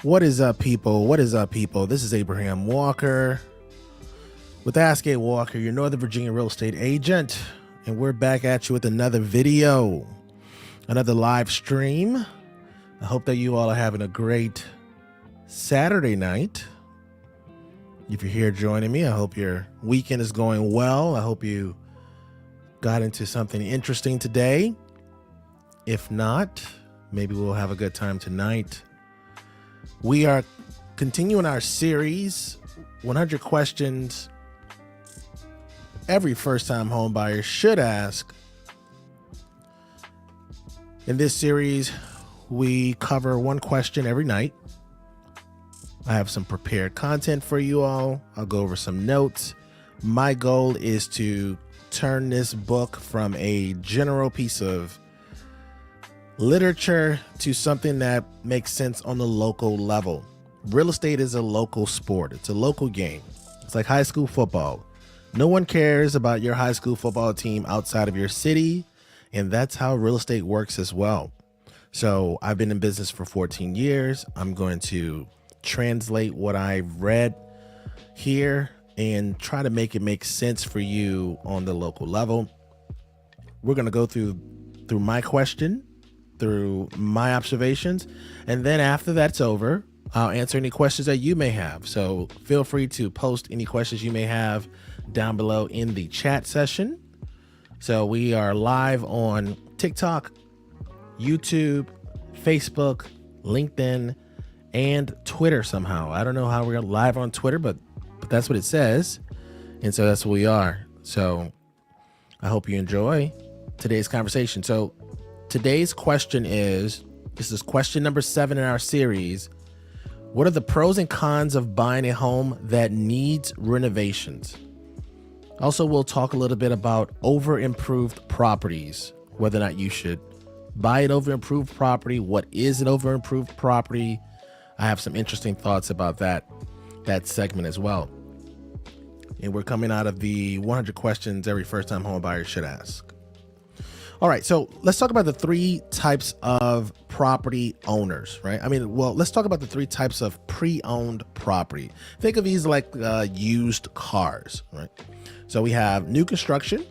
What is up, people? What is up, people? This is Abraham Walker with Ask A Walker, your Northern Virginia real estate agent. And we're back at you with another video, another live stream. I hope that you all are having a great Saturday night. If you're here joining me, I hope your weekend is going well. I hope you got into something interesting today. If not, maybe we'll have a good time tonight. We are continuing our series, 100 questions every first-time home buyer should ask. In this series, we cover one question every night. I have some prepared content for you all. I'll go over some notes. My goal is to turn this book from a general piece of literature to something that makes sense on the local level. Real estate is a local sport. It's a local game. It's like high school football. No one cares about your high school football team outside of your city, and that's how real estate works as well. So I've been in business for 14 years. I'm going to translate what I've read here and try to make it make sense for you on the local level. We're going to go through my question, through my observations, and then after that's over, I'll answer any questions that you may have. So feel free to post any questions you may have down below in the chat session. So we are live on TikTok, YouTube, Facebook, LinkedIn, and Twitter somehow. I don't know how we're live on Twitter, but that's what it says. And so that's what we are. So I hope you enjoy today's conversation. So today's question is, this is question number 7 in our series. What are the pros and cons of buying a home that needs renovations? Also, we'll talk a little bit about over-improved properties, whether or not you should buy an over-improved property. What is an over-improved property? I have some interesting thoughts about that segment as well. And we're coming out of the 100 questions every first-time home buyer should ask. All right, so let's talk about the 3 types of property owners, right? Let's talk about the 3 types of pre-owned property. Think of these like used cars, right? So we have new construction,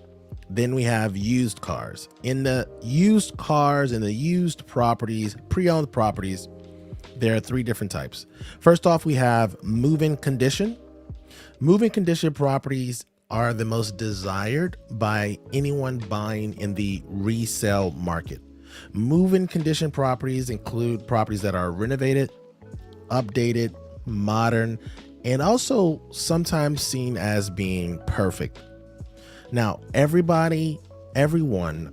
then we have used cars. In the used cars and the used properties, pre-owned properties, there are 3 different types. First off, we have move-in condition. Move-in condition properties are the most desired by anyone buying in the resale market. Move-in condition properties include properties that are renovated, updated, modern, and also sometimes seen as being perfect. Now, everyone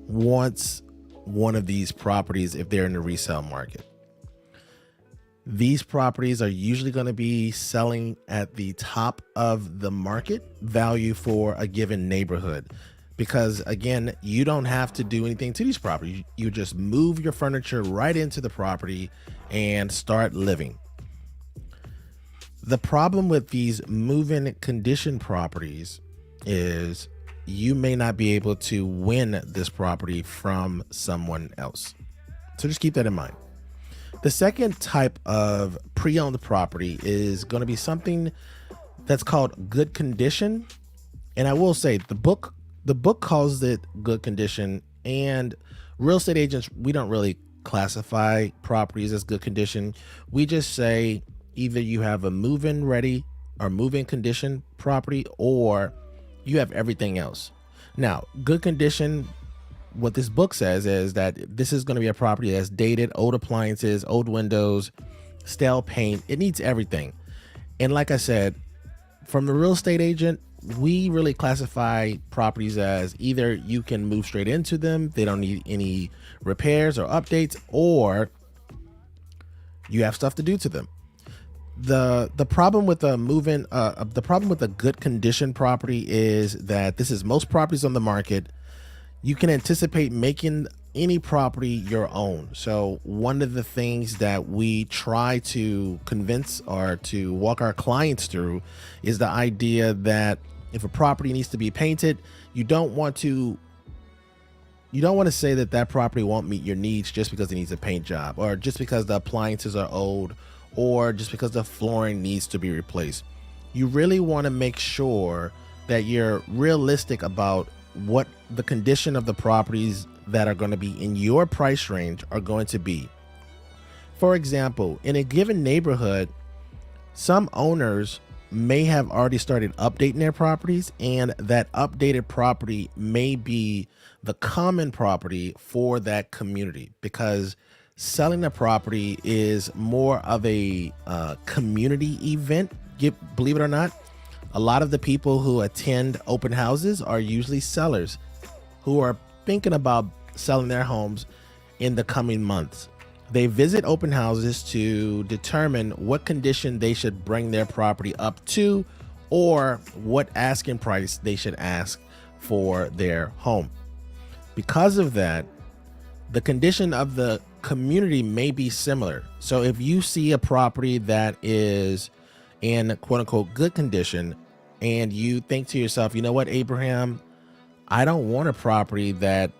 wants one of these properties if they're in the resale market. These properties are usually going to be selling at the top of the market value for a given neighborhood because, again, you don't have to do anything to these properties. You just move your furniture right into the property and start living. The problem with these move-in condition properties is you may not be able to win this property from someone else. So just keep that in mind. The second type of pre-owned property is going to be something that's called good condition. And I will say the book calls it good condition, and real estate agents, we don't really classify properties as good condition. We just say either you have a move-in ready or move-in condition property, or you have everything else. Now, good condition, what this book says is that this is going to be a property that's dated, old appliances, old windows, stale paint. It needs everything. And like I said, from the real estate agent, we really classify properties as either you can move straight into them, they don't need any repairs or updates, or you have stuff to do to them. The problem with a good condition property is that this is most properties on the market. You can anticipate making any property your own. So one of the things that we try to convince or to walk our clients through is the idea that if a property needs to be painted, you don't want to say that property won't meet your needs just because it needs a paint job or just because the appliances are old or just because the flooring needs to be replaced. You really want to make sure that you're realistic about what the condition of the properties that are going to be in your price range are going to be. For example, in a given neighborhood, some owners may have already started updating their properties, and that updated property may be the common property for that community, because selling a property is more of a community event. Believe it or not, a lot of the people who attend open houses are usually sellers who are thinking about selling their homes in the coming months. They visit open houses to determine what condition they should bring their property up to, or what asking price they should ask for their home. Because of that, the condition of the community may be similar. So if you see a property that is in quote unquote good condition, and you think to yourself, you know what, Abraham, I don't want a property that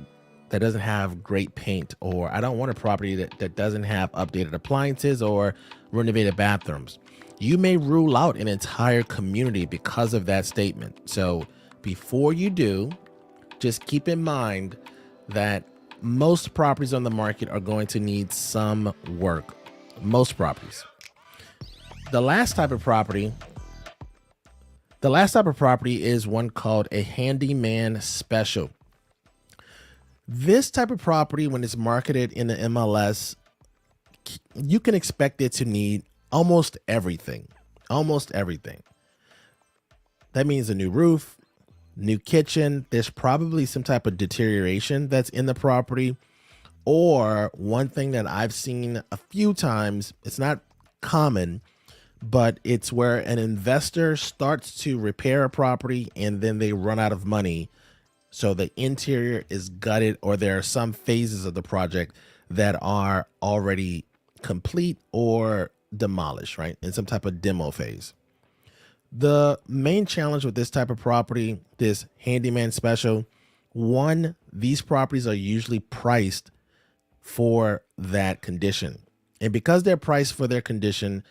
doesn't have great paint, or I don't want a property that doesn't have updated appliances or renovated bathrooms. You may rule out an entire community because of that statement. So before you do, just keep in mind that most properties on the market are going to need some work. Most properties. The last type of property is one called a handyman special. This type of property, when it's marketed in the MLS, you can expect it to need almost everything. Almost everything. That means a new roof, new kitchen. There's probably some type of deterioration that's in the property. Or one thing that I've seen a few times, it's not common, but it's where an investor starts to repair a property and then they run out of money. So the interior is gutted, or there are some phases of the project that are already complete or demolished, right? In some type of demo phase. The main challenge with this type of property, this handyman special, one, these properties are usually priced for that condition. And because they're priced for their condition,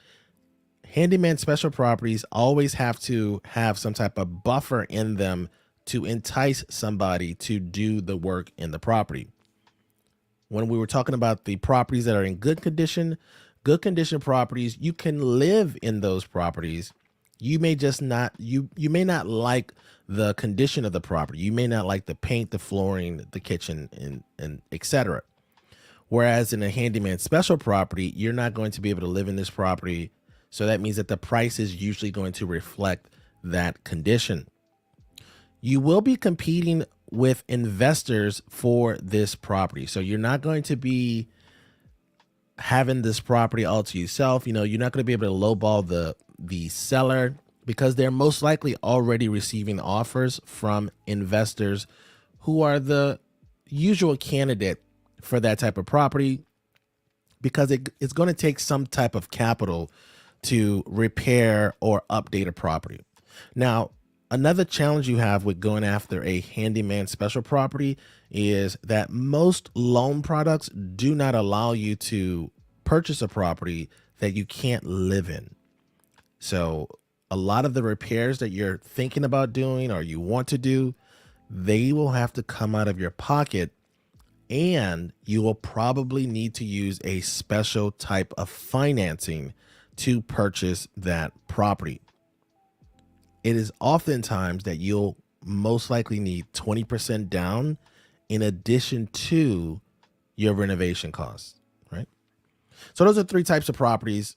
handyman special properties always have to have some type of buffer in them to entice somebody to do the work in the property. When we were talking about the properties that are in good condition properties, you can live in those properties. You may just not, you may not like the condition of the property. You may not like the paint, the flooring, the kitchen, and etc. Whereas in a handyman special property, you're not going to be able to live in this property. So that means that the price is usually going to reflect that condition. You will be competing with investors for this property. So you're not going to be having this property all to yourself. You know, you're not going to be able to lowball the seller, because they're most likely already receiving offers from investors who are the usual candidate for that type of property, because it's going to take some type of capital to repair or update a property. Now, another challenge you have with going after a handyman special property is that most loan products do not allow you to purchase a property that you can't live in. So a lot of the repairs that you're thinking about doing or you want to do, they will have to come out of your pocket, and you will probably need to use a special type of financing to purchase that property. It is oftentimes that you'll most likely need 20% down in addition to your renovation costs, right? So those are three types of properties: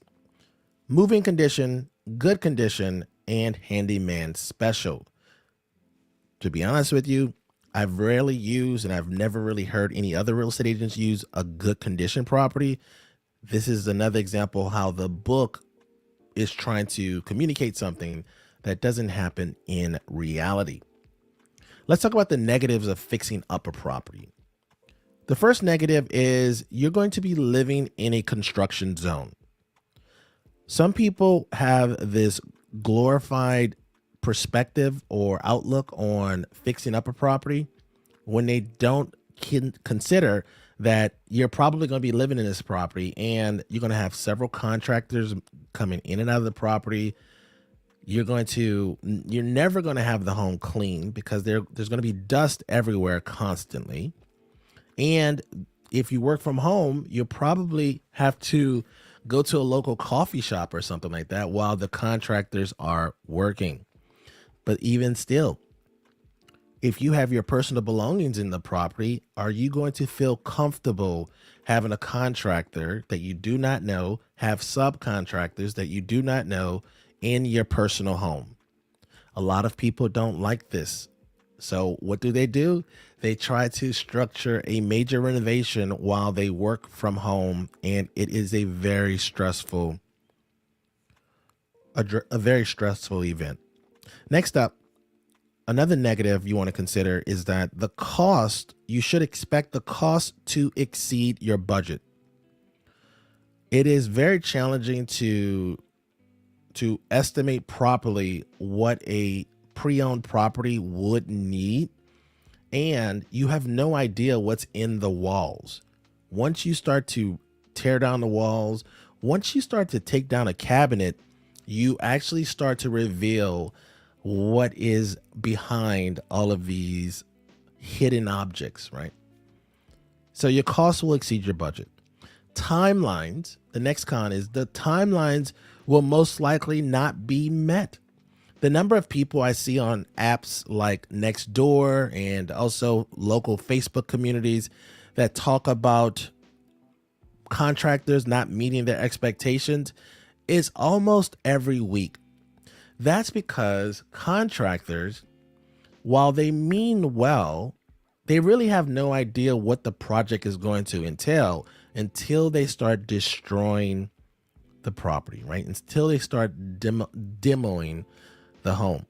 moving condition, good condition, and handyman special. To be honest with you, I've rarely used, and I've never really heard any other real estate agents use a good condition property. This is another example how the book is trying to communicate something that doesn't happen in reality. Let's talk about the negatives of fixing up a property. The first negative is you're going to be living in a construction zone. Some people have this glorified perspective or outlook on fixing up a property when they don't consider that you're probably going to be living in this property and you're going to have several contractors coming in and out of the property. You're never going to have the home clean because there's going to be dust everywhere constantly. And if you work from home, you'll probably have to go to a local coffee shop or something like that while the contractors are working. But even still, if you have your personal belongings in the property, are you going to feel comfortable having a contractor that you do not know, have subcontractors that you do not know in your personal home? A lot of people don't like this. So what do? They try to structure a major renovation while they work from home, and it is a very stressful event. Next up, another negative you want to consider is that you should expect the cost to exceed your budget. It is very challenging to estimate properly what a pre-owned property would need, and you have no idea what's in the walls. Once you start to tear down the walls, once you start to take down a cabinet, you actually start to reveal what is behind all of these hidden objects, right? So your costs will exceed your budget. Timelines, the next con is the timelines will most likely not be met. The number of people I see on apps like Nextdoor and also local Facebook communities that talk about contractors not meeting their expectations is almost every week. That's because contractors, while they mean well, they really have no idea what the project is going to entail until they start destroying the property, right? Until they start demoing the home.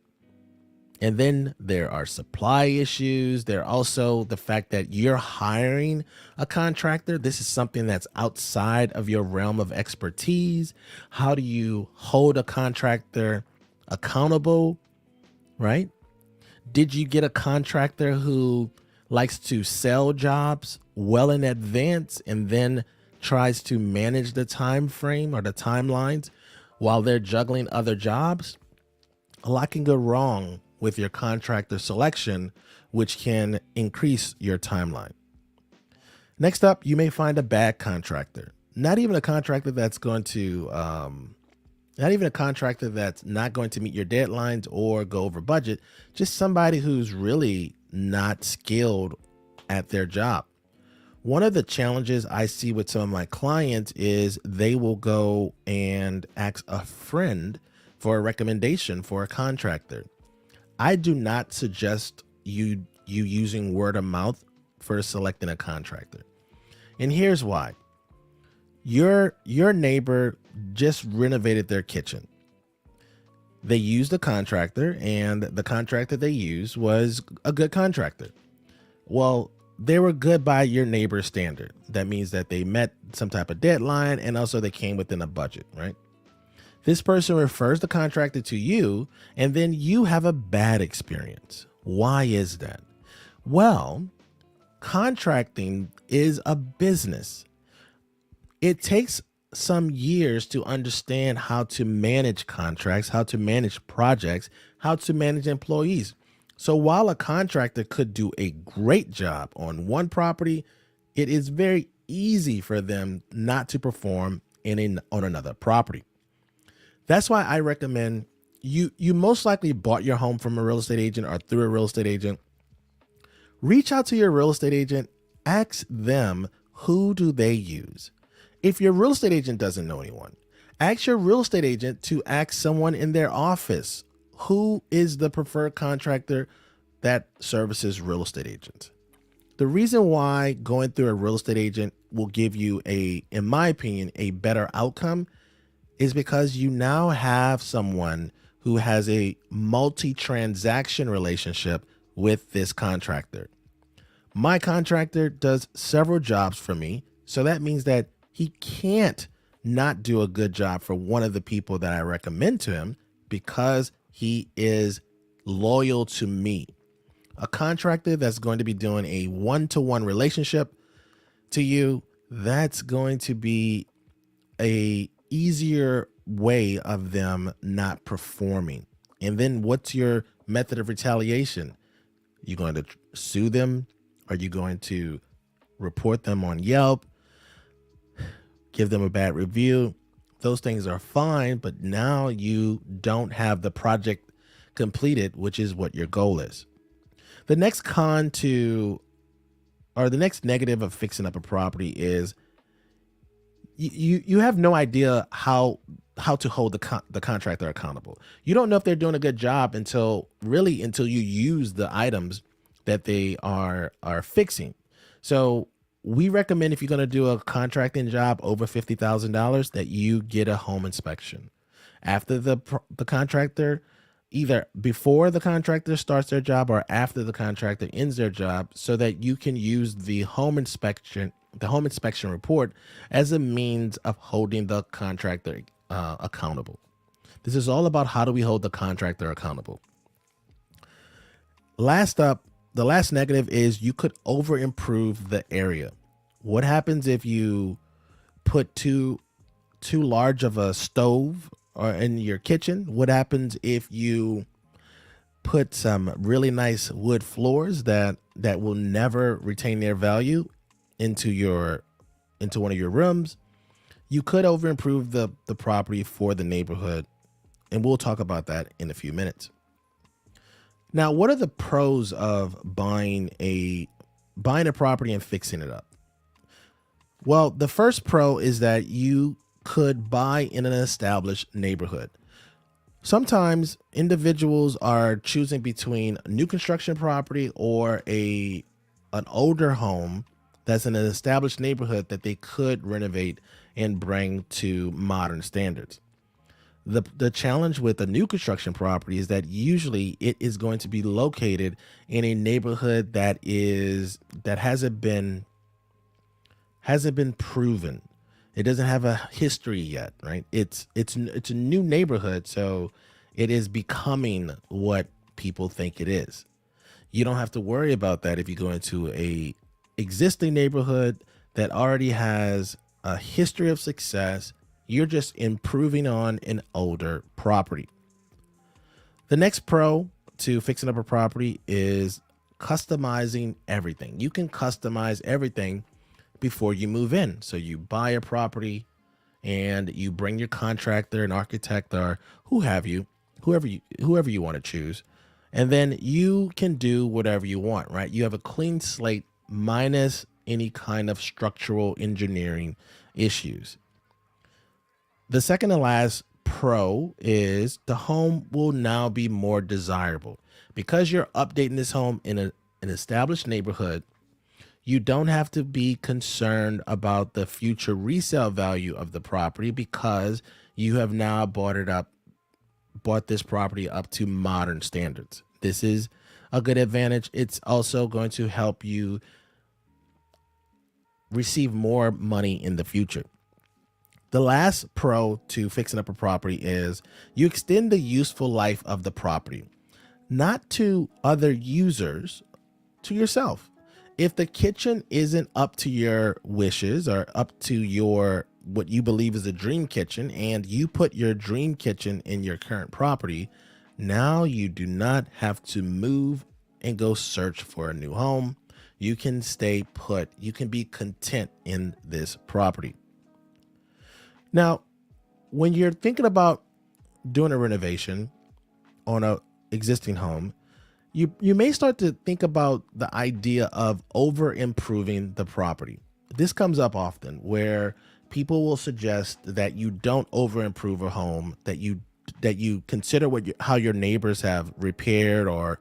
And then there are supply issues. There are also the fact that you're hiring a contractor. This is something that's outside of your realm of expertise. How do you hold a contractor accountable, right? Did you get a contractor who likes to sell jobs well in advance and then tries to manage the time frame or the timelines while they're juggling other jobs? A lot can go wrong with your contractor selection, which can increase your timeline. Next up, you may find a bad contractor. Not even a contractor that's not going to meet your deadlines or go over budget. Just somebody who's really not skilled at their job. One of the challenges I see with some of my clients is they will go and ask a friend for a recommendation for a contractor. I do not suggest you using word of mouth for selecting a contractor. And here's why. Your neighbor just renovated their kitchen. They used a contractor, and the contractor they used was a good contractor. Well, they were good by your neighbor's standard. That means that they met some type of deadline, and also they came within a budget, right? This person refers the contractor to you, and then you have a bad experience. Why is that? Well, contracting is a business. It takes some years to understand how to manage contracts, how to manage projects, how to manage employees. So while a contractor could do a great job on one property, it is very easy for them not to perform on another property. That's why I recommend you most likely bought your home from a real estate agent or through a real estate agent. Reach out to your real estate agent, ask them, who do they use? If your real estate agent doesn't know anyone, ask your real estate agent to ask someone in their office, who is the preferred contractor that services real estate agents. The reason why going through a real estate agent will give you in my opinion, a better outcome is because you now have someone who has a multi-transaction relationship with this contractor. My contractor does several jobs for me, so that means that he can't not do a good job for one of the people that I recommend to him because he is loyal to me. A contractor that's going to be doing a one-to-one relationship, to you, that's going to be a easier way of them not performing. And then what's your method of retaliation? You going to sue them? Are you going to report them on Yelp? Give them a bad review? Those things are fine, but now you don't have the project completed, which is what your goal is. The next the next negative of fixing up a property is you have no idea how to hold the contractor accountable. You don't know if they're doing a good job until you use the items that they are fixing. So we recommend, if you're going to do a contracting job over $50,000, that you get a home inspection after the contractor, either before the contractor starts their job or after the contractor ends their job, so that you can use the home inspection report as a means of holding the contractor accountable. This is all about how do we hold the contractor accountable. Last up, the last negative is you could over improve the area. What happens if you put too large of a stove or in your kitchen? What happens if you put some really nice wood floors that will never retain their value into one of your rooms? You could over improve the property for the neighborhood, and we'll talk about that in a few minutes. Now, what are the pros of buying a property and fixing it up? Well, the first pro is that you could buy in an established neighborhood. Sometimes individuals are choosing between a new construction property or an older home that's in an established neighborhood that they could renovate and bring to modern standards. The challenge with a new construction property is that usually it is going to be located in a neighborhood that hasn't been proven. It doesn't have a history yet, right? It's a new neighborhood, so it is becoming what people think it is. You don't have to worry about that if you go into a existing neighborhood that already has a history of success. You're just improving on an older property. The next pro to fixing up a property is customizing everything. You can customize everything before you move in. So you buy a property and you bring your contractor, an architect, or whoever you want to choose. And then you can do whatever you want, right? You have a clean slate minus any kind of structural engineering issues. The second and last pro is the home will now be more desirable. Because you're updating this home in an established neighborhood, you don't have to be concerned about the future resale value of the property because you have now bought this property up to modern standards. This is a good advantage. It's also going to help you receive more money in the future. The last pro to fixing up a property is you extend the useful life of the property, not to other users, to yourself. If the kitchen isn't up to your wishes or up to what you believe is a dream kitchen, and you put your dream kitchen in your current property, now you do not have to move and go search for a new home. You can stay put. You can be content in this property. Now, when you're thinking about doing a renovation on an existing home, you may start to think about the idea of over improving the property. This comes up often where people will suggest that you don't over improve a home, that you consider how your neighbors have repaired or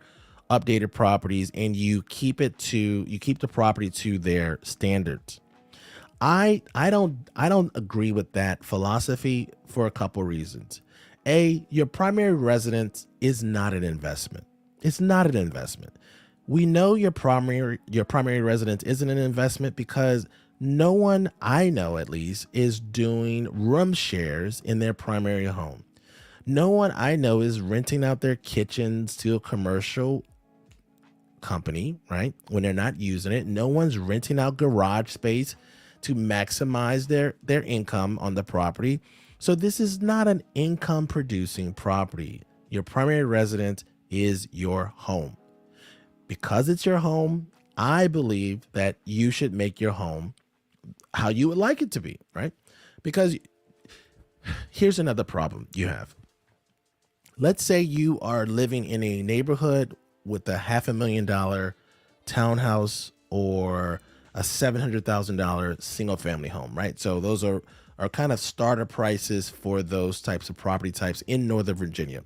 updated properties, and you keep the property to their standards. I don't agree with that philosophy for a couple reasons. Your primary residence is not an investment. It's not an investment. We know your primary residence isn't an investment because no one, I know at least, is doing room shares in their primary home. No one I know is renting out their kitchens to a commercial company, right? When they're not using it, no one's renting out garage space to maximize their income on the property. So this is not an income producing property. Your primary residence is your home. Because it's your home, I believe that you should make your home how you would like it to be, right? Because here's another problem you have. Let's say you are living in a neighborhood with a $500,000 townhouse or a $700,000 single family home, right? So those are kind of starter prices for those types of property types in Northern Virginia.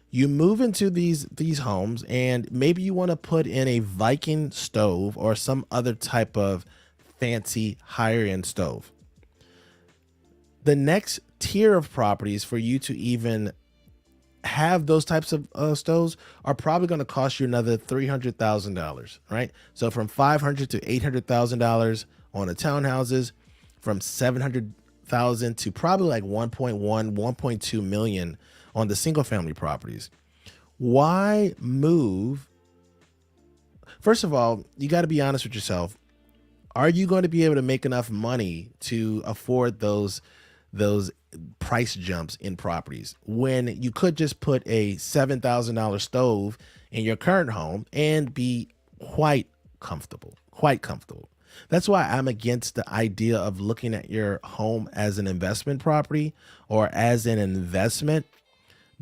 You move into these homes and maybe you want to put in a Viking stove or some other type of fancy higher end stove. The next tier of properties for you to even have those types of stoves are probably going to cost you another $300,000, right? So from $500,000 to $800,000 on the townhouses, from $700,000 to probably like 1.1, 1.2 million on the single family properties. Why move? First of all, you got to be honest with yourself. Are you going to be able to make enough money to afford those price jumps in properties when you could just put a $7,000 stove in your current home and be quite comfortable? That's why I'm against the idea of looking at your home as an investment property or as an investment.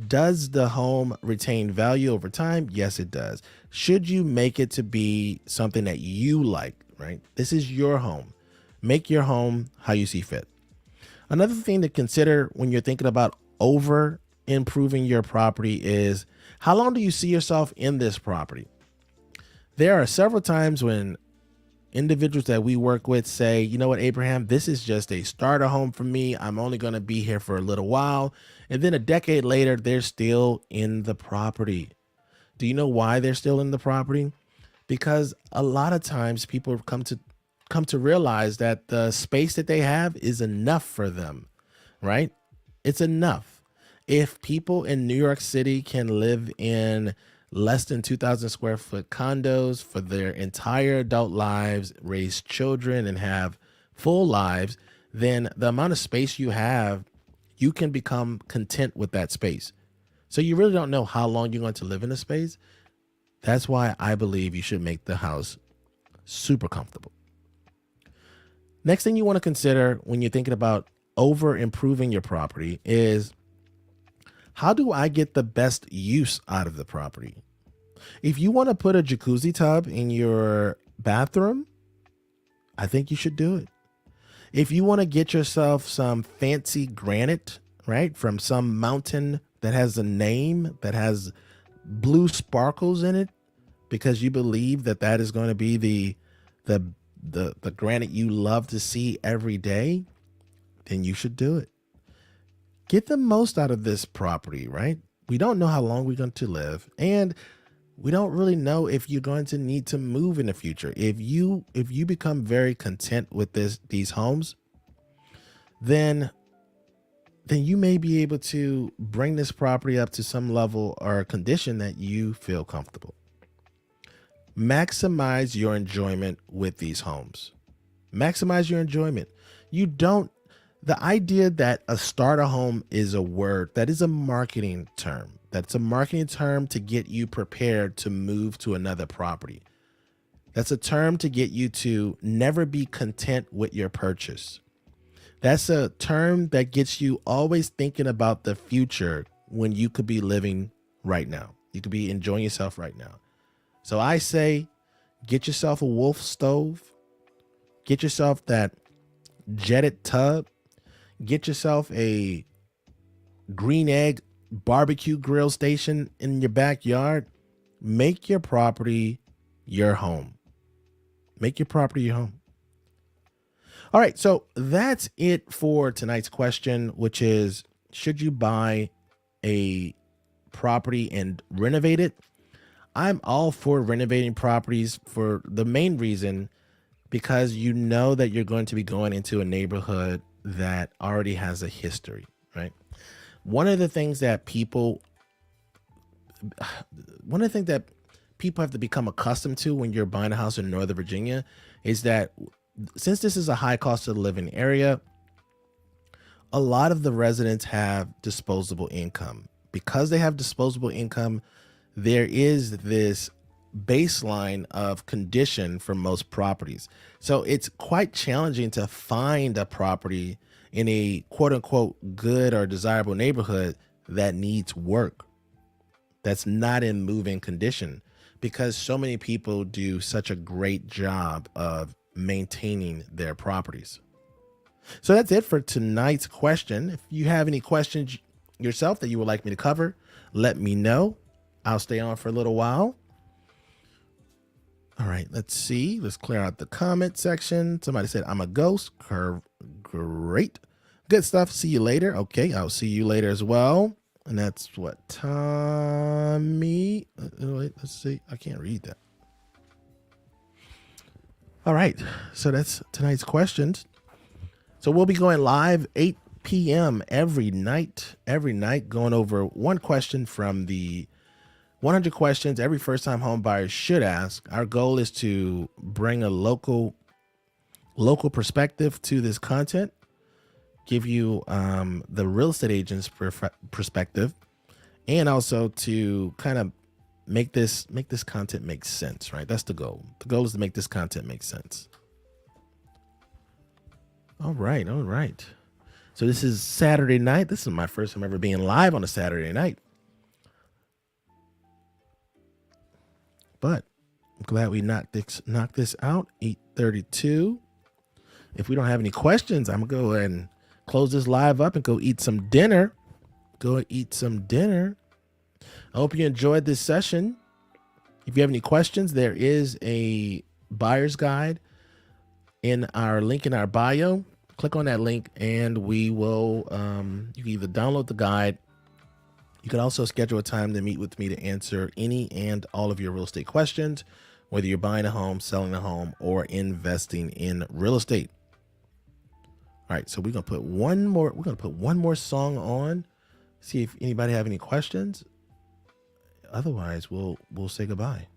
Does the home retain value over time? Yes, it does. Should you make it to be something that you like, right? This is your home. Make your home how you see fit. Another thing to consider when you're thinking about over improving your property is how long do you see yourself in this property? There are several times when individuals that we work with say, you know what, Abraham, this is just a starter home for me. I'm only going to be here for a little while. And then a decade later, they're still in the property. Do you know why they're still in the property? Because a lot of times people come to realize that the space that they have is enough for them, right? It's enough. If people in New York City can live in less than 2,000 square foot condos for their entire adult lives, raise children and have full lives, then the amount of space you have, you can become content with that space. So you really don't know how long you're going to live in a space. That's why I believe you should make the house super comfortable. Next thing you want to consider when you're thinking about over improving your property is, how do I get the best use out of the property? If you want to put a jacuzzi tub in your bathroom, I think you should do it. If you want to get yourself some fancy granite, right, from some mountain that has a name, that has blue sparkles in it, because you believe that that is going to be the granite you love to see every day, then you should do it. Get the most out of this property, right? We don't know how long we're going to live, and we don't really know if you're going to need to move in the future. If you become very content with these homes, then you may be able to bring this property up to some level or condition that you feel comfortable. Maximize your enjoyment with these homes. Maximize your enjoyment. The idea that a starter home is a word, that is a marketing term. That's a marketing term to get you prepared to move to another property. That's a term to get you to never be content with your purchase. That's a term that gets you always thinking about the future when you could be living right now. You could be enjoying yourself right now. So I say, get yourself a Wolf stove, get yourself that jetted tub, get yourself a green egg barbecue grill station in your backyard. Make your property your home. Make your property your home. All right, so that's it for tonight's question, which is, should you buy a property and renovate it? I'm all for renovating properties for the main reason, because you know that you're going to be going into a neighborhood that already has a history, right? One of the things that people people have to become accustomed to when you're buying a house in Northern Virginia is that since this is a high cost of living area, a lot of the residents have disposable income. Because they have disposable income, there is this baseline of condition for most properties. So it's quite challenging to find a property in a quote unquote good or desirable neighborhood that needs work, that's not in move-in condition, because so many people do such a great job of maintaining their properties. So that's it for tonight's question. If you have any questions yourself that you would like me to cover, let me know. I'll stay on for a little while. All right, let's see. Let's clear out the comment section. Somebody said, I'm a ghost. Great. Good stuff. See you later. Okay, I'll see you later as well. And that's what, Tommy. Wait, let's see. I can't read that. All right, so that's tonight's questions. So we'll be going live 8 p.m. every night, going over one question from the 100 questions every first-time home buyer should ask. Our goal is to bring a local perspective to this content, give you the real estate agent's perspective, and also to kind of make this content make sense, right? That's the goal. The goal is to make this content make sense. All right. So this is Saturday night. This is my first time ever being live on a Saturday night. But I'm glad we knocked this out. 8:32. If we don't have any questions, I'm gonna go ahead and close this live up and go eat some dinner. I hope you enjoyed this session. If you have any questions, there is a buyer's guide in our link in our bio. Click on that link and we will, you can either download the guide. You can also schedule a time to meet with me to answer any and all of your real estate questions, whether you're buying a home, selling a home, or investing in real estate. All right, so we're gonna put one more song on, see if anybody have any questions. Otherwise, we'll say goodbye.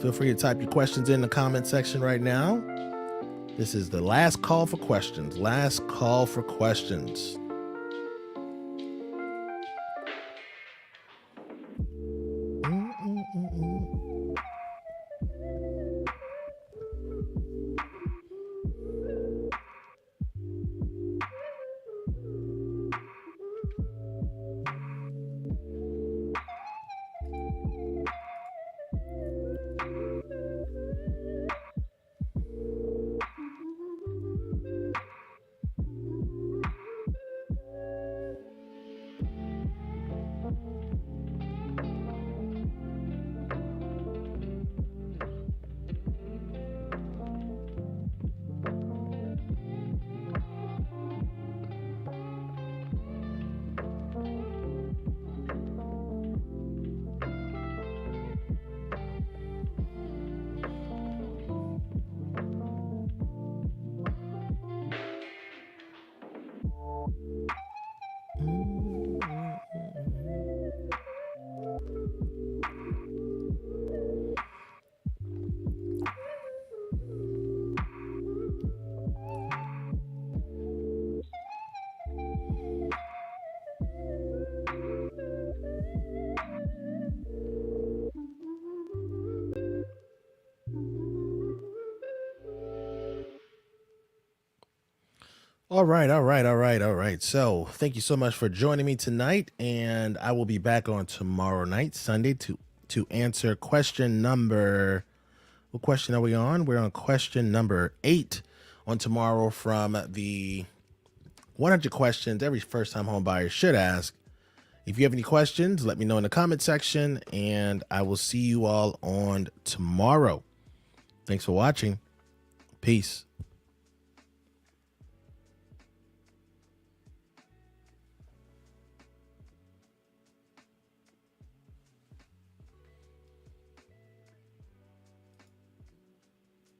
Feel free to type your questions in the comment section right now. This is the last call for questions. All right. So thank you so much for joining me tonight. And I will be back on tomorrow night, Sunday, to answer question number, what question are we on? We're on question number 8 on tomorrow from the 100 questions every first-time home buyer should ask. If you have any questions, let me know in the comment section, and I will see you all on tomorrow. Thanks for watching. Peace.